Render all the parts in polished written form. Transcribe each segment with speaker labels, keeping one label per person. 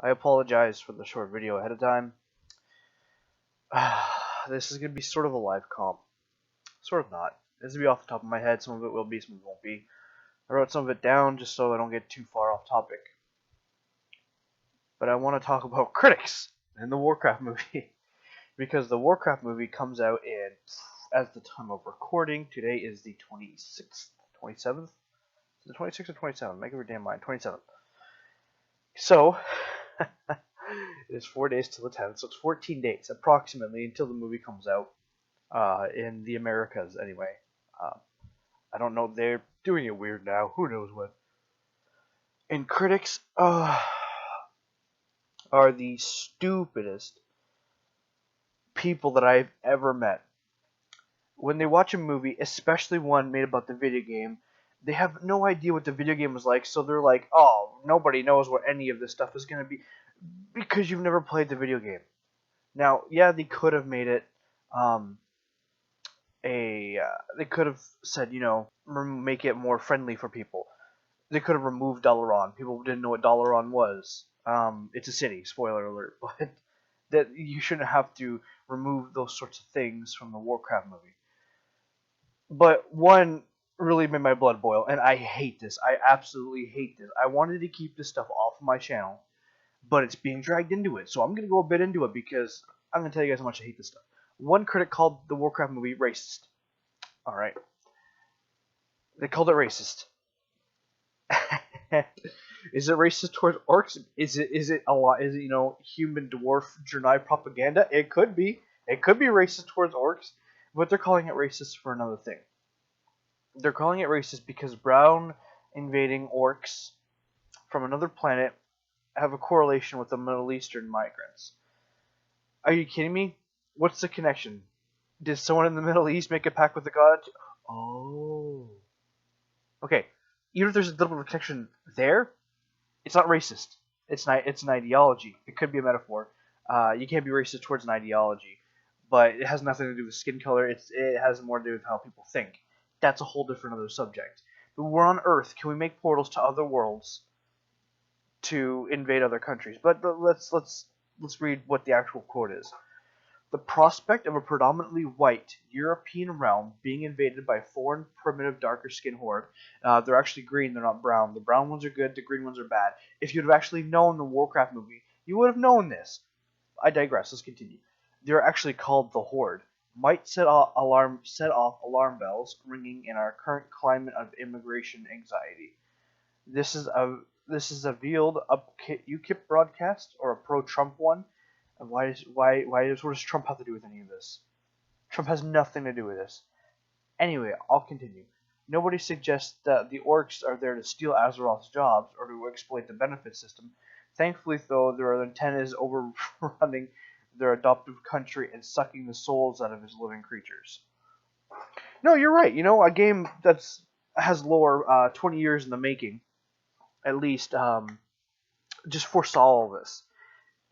Speaker 1: I apologize for the short video ahead of time. This is going to be sort of a live comp. Sort of not. This will be off the top of my head. Some of it will be, some of it won't be. I wrote some of it down just so I don't get too far off topic. But I want to talk about critics and the Warcraft movie. Because the Warcraft movie comes out in, as the time of recording, today is the 26th, 27th? Is it 26th or 27th? Make up your damn mind. 27th. So, it is 4 days till the 10th, so it's 14 days approximately until the movie comes out in the Americas anyway. I don't know, they're doing it weird now, who knows what. And critics are the stupidest people that I've ever met. When they watch a movie, especially one made about the video game, they have no idea what the video game was like, so they're like, oh, nobody knows what any of this stuff is going to be, because you've never played the video game. Now, yeah, they could have made it they could have said, make it more friendly for people. They could have removed Dalaran. People didn't know what Dalaran was. It's a city, spoiler alert, but that you shouldn't have to remove those sorts of things from the Warcraft movie. But one really made my blood boil, and I hate this. I absolutely hate this. I wanted to keep this stuff off of my channel, but it's being dragged into it. So I'm going to go a bit into it because I'm going to tell you guys how much I hate this stuff. One critic called the Warcraft movie racist. Alright. They called it racist. Is it racist towards orcs? Is it a lot? Is it human dwarf Jernai propaganda? It could be. It could be racist towards orcs, but they're calling it racist for another thing. They're calling it racist because brown invading orcs from another planet have a correlation with the Middle Eastern migrants. Are you kidding me? What's the connection? Did someone in the Middle East make a pact with the god? Oh. Okay. Even if there's a little bit of a connection there, it's not racist. It's an ideology. It could be a metaphor. You can't be racist towards an ideology, but it has nothing to do with skin color. It has more to do with how people think. That's a whole different other subject. But we're on Earth. Can we make portals to other worlds to invade other countries? But let's read what the actual quote is. The prospect of a predominantly white European realm being invaded by a foreign, primitive, darker-skinned horde. They're actually green, they're not brown. The brown ones are good, the green ones are bad. If you'd have actually known the Warcraft movie, you would have known this. I digress, let's continue. They're actually called the Horde. Might set off alarm bells ringing in our current climate of immigration anxiety. This is a veiled UKIP broadcast, or a pro-Trump one. What does Trump have to do with any of this? Trump has nothing to do with this. Anyway, I'll continue. Nobody suggests that the orcs are there to steal Azeroth's jobs or to exploit the benefit system. Thankfully, though, their intent is overrunning their adoptive country and sucking the souls out of his living creatures. No, you're right. A game that's has lore 20 years in the making, at least, just foresaw all this.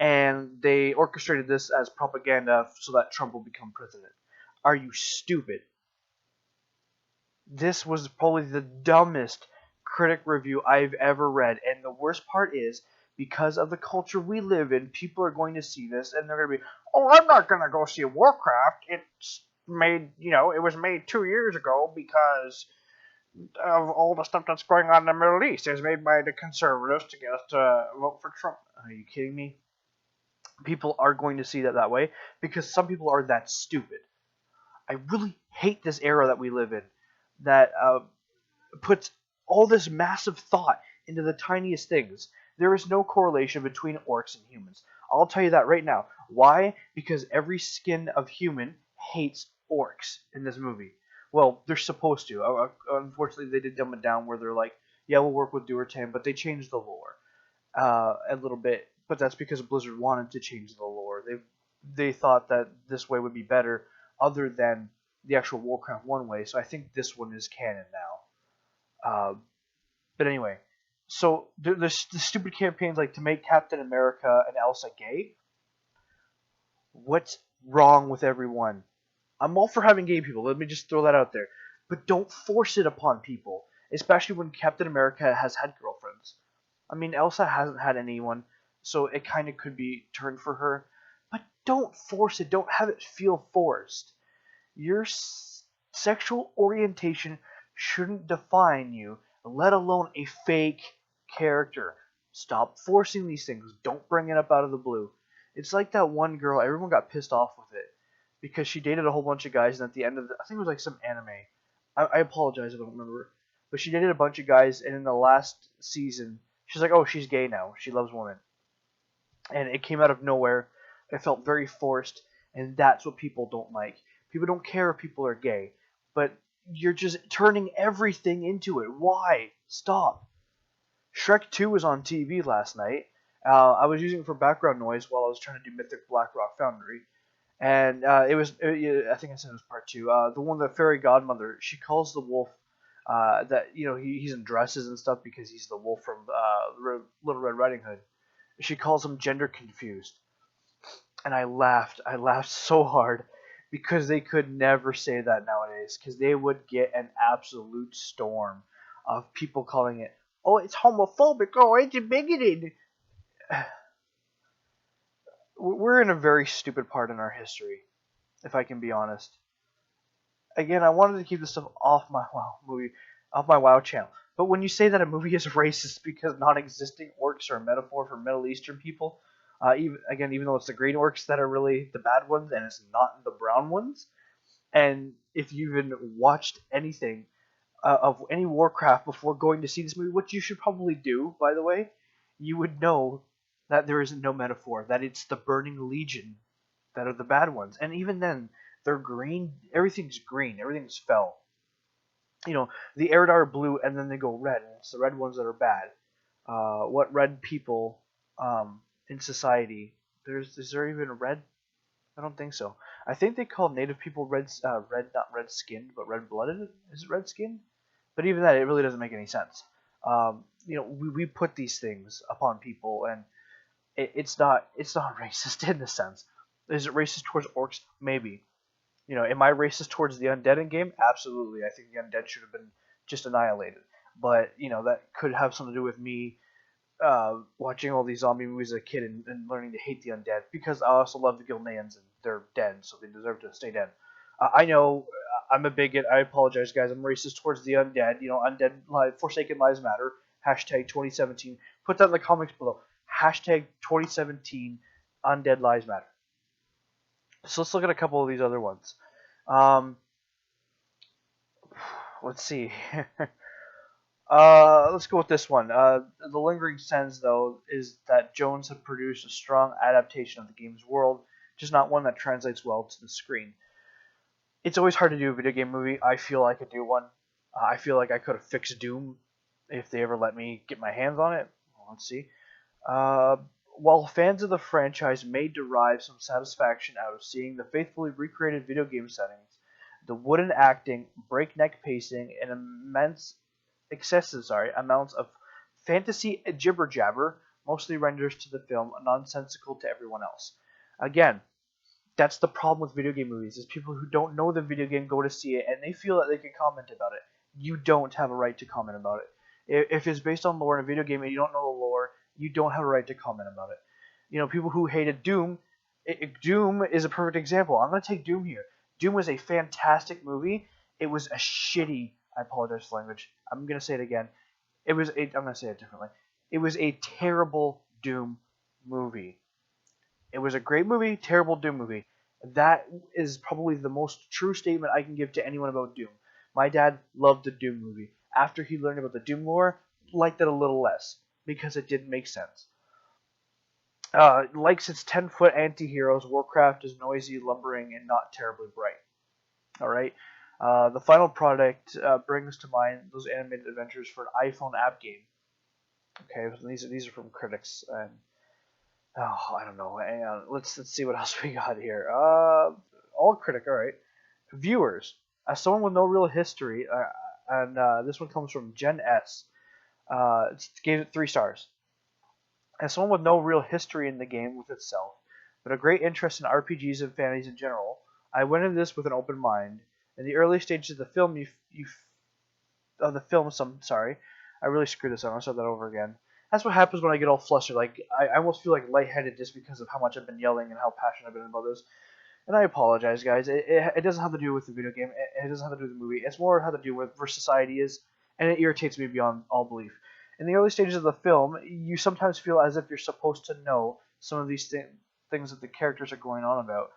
Speaker 1: And they orchestrated this as propaganda so that Trump will become president. Are you stupid? This was probably the dumbest critic review I've ever read, and the worst part is, because of the culture we live in, people are going to see this, and they're going to be, oh, I'm not going to go see Warcraft. It was made 2 years ago because of all the stuff that's going on in the Middle East. It was made by the conservatives to get us to vote for Trump. Are you kidding me? People are going to see that way because some people are that stupid. I really hate this era that we live in that puts all this massive thought into the tiniest things. There is no correlation between orcs and humans. I'll tell you that right now. Why? Because every skin of human hates orcs in this movie. Well, they're supposed to. Unfortunately, they did dumb it down where they're like, yeah, we'll work with Duertan, but they changed the lore a little bit. But that's because Blizzard wanted to change the lore. They thought that this way would be better, other than the actual Warcraft 1 way. So I think this one is canon now. But anyway, so the stupid campaigns like to make Captain America and Elsa gay. What's wrong with everyone? I'm all for having gay people. Let me just throw that out there. But don't force it upon people, especially when Captain America has had girlfriends. I mean, Elsa hasn't had anyone. so it kind of could be turned for her. But don't force it. Don't have it feel forced. Your sexual orientation shouldn't define you, let alone a fake character. Stop forcing these things. Don't bring it up out of the blue. It's like that one girl, everyone got pissed off with it because she dated a whole bunch of guys, and at the end of I think it was like some anime. I apologize, I don't remember. But she dated a bunch of guys, and in the last season, she's like, oh, she's gay now. She loves women. And it came out of nowhere. It felt very forced, and that's what people don't like. People don't care if people are gay, but you're just turning everything into it. Why? Stop. Shrek 2 was on TV last night. I was using it for background noise while I was trying to do Mythic Blackrock Foundry. And I think I said it was part 2. The one, the fairy godmother, she calls the wolf that, he's in dresses and stuff because he's the wolf from Little Red Riding Hood. She calls him gender confused. And I laughed. I laughed so hard because they could never say that nowadays because they would get an absolute storm of people calling it, oh, it's homophobic, oh, it's bigoted. We're in a very stupid part in our history, if I can be honest. Again, I wanted to keep this stuff off my WoW channel. But when you say that a movie is racist because non-existing orcs are a metaphor for Middle Eastern people, even though it's the green orcs that are really the bad ones and it's not the brown ones, and if you've even watched anything of any Warcraft before going to see this movie, which you should probably do, by the way, you would know that there is no metaphor, that it's the Burning Legion that are the bad ones. And even then, they're green. Everything's green. Everything's fell. The Eridar are blue, and then they go red, and it's the red ones that are bad. What red people in society? Is there even a red? I don't think so. I think they call native people red, not red skinned, but red blooded. Is it red skinned? But even that, it really doesn't make any sense. We put these things upon people, and it's not racist in the sense. Is it racist towards orcs? Maybe. Am I racist towards the undead in game? Absolutely. I think the undead should have been just annihilated. But that could have something to do with me watching all these zombie movies as a kid and learning to hate the undead, because I also love the Gilneans and they're dead, so they deserve to stay dead. I know I'm a bigot. I apologize, guys. I'm racist towards the undead. Undead Forsaken Lives Matter. Hashtag 2017. Put that in the comments below. Hashtag 2017 Undead Lives Matter. So let's look at a couple of these other ones. Let's see. Let's go with this one. The lingering sense, though, is that Jones had produced a strong adaptation of the game's world, just not one that translates well to the screen. It's always hard to do a video game movie. I feel I could do one. I feel like I could have fixed Doom if they ever let me get my hands on it. Let's see. While fans of the franchise may derive some satisfaction out of seeing the faithfully recreated video game settings, the wooden acting, breakneck pacing, and excessive amounts of fantasy jibber jabber mostly renders to the film nonsensical to everyone else. Again, that's the problem with video game movies, is people who don't know the video game go to see it and they feel that they can comment about it. You don't have a right to comment about it. If it's based on lore in a video game and you don't know the lore, you don't have a right to comment about it. People who hated Doom, Doom is a perfect example. I'm going to take Doom here. Doom was a fantastic movie. It was a shitty, I apologize for language, I'm going to say it again. I'm going to say it differently. It was a terrible Doom movie. It was a great movie, terrible Doom movie. That is probably the most true statement I can give to anyone about Doom. My dad loved the Doom movie. After he learned about the Doom lore, liked it a little less, because it didn't make sense. Likes its 10-foot anti-heroes, Warcraft is noisy, lumbering, and not terribly bright. Alright? The final product brings to mind those animated adventures for an iPhone app game. Okay, so these are from critics, and I don't know. Hang on. Let's see what else we got here. All critic. All right. Viewers. As someone with no real history, and this one comes from Gen S. Gave it 3 stars. As someone with no real history in the game with itself, but a great interest in RPGs and fantasies in general, I went into this with an open mind. In the early stages of the film, I really screwed this up. I'll start that over again. That's what happens when I get all flustered. Like I almost feel like lightheaded just because of how much I've been yelling and how passionate I've been about this. And I apologize, guys. It doesn't have to do with the video game. It doesn't have to do with the movie. It's more how to do with where society is, and it irritates me beyond all belief. In the early stages of the film, you sometimes feel as if you're supposed to know some of these things that the characters are going on about,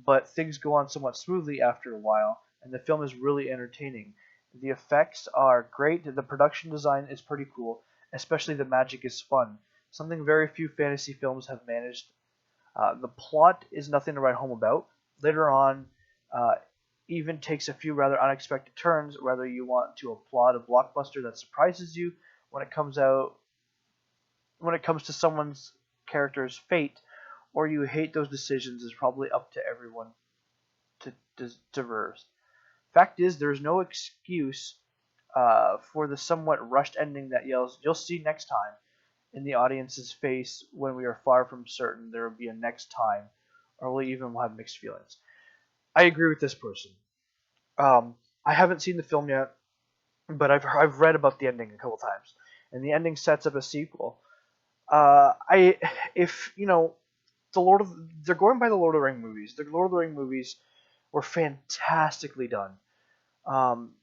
Speaker 1: but things go on somewhat smoothly after a while, and the film is really entertaining. The effects are great. The production design is pretty cool, especially the magic is fun. Something very few fantasy films have managed. The plot is nothing to write home about. Later on, uh, even takes a few rather unexpected turns, whether you want to applaud a blockbuster that surprises you when it comes out when it comes to someone's character's fate, or you hate those decisions is probably up to everyone to verse. Fact is, there's no excuse for the somewhat rushed ending that yells, "You'll see next time," in the audience's face when we are far from certain there will be a next time, or we even will have mixed feelings. I agree with this person. I haven't seen the film yet, but I've read about the ending a couple times, and the ending sets up a sequel. I if you know the Lord of they're going by the Lord of the Ring movies. The Lord of the Ring movies were fantastically done. Um,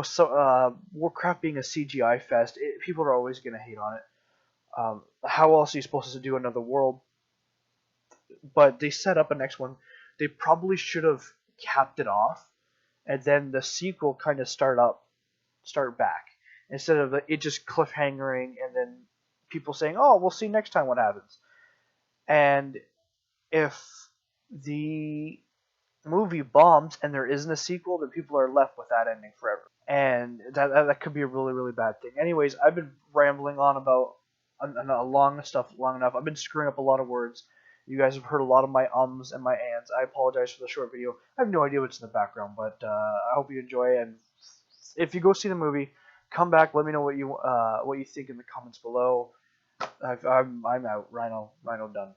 Speaker 1: so Warcraft being a CGI fest, people are always gonna hate on it. How else are you supposed to do another world? But they set up a next one. They probably should have capped it off, and then the sequel kind of start back instead of it just cliffhangering and then people saying, "Oh, we'll see next time what happens." And if the movie bombs and there isn't a sequel, then people are left with that ending forever, and that could be a really really bad thing. Anyways, I've been rambling on about a long stuff long enough. I've been screwing up a lot of words. You guys have heard a lot of my ums and my ands. I apologize for the short video. I have no idea what's in the background, but I hope you enjoy it. And if you go see the movie, come back. Let me know what you think in the comments below. I'm out. Rhino done.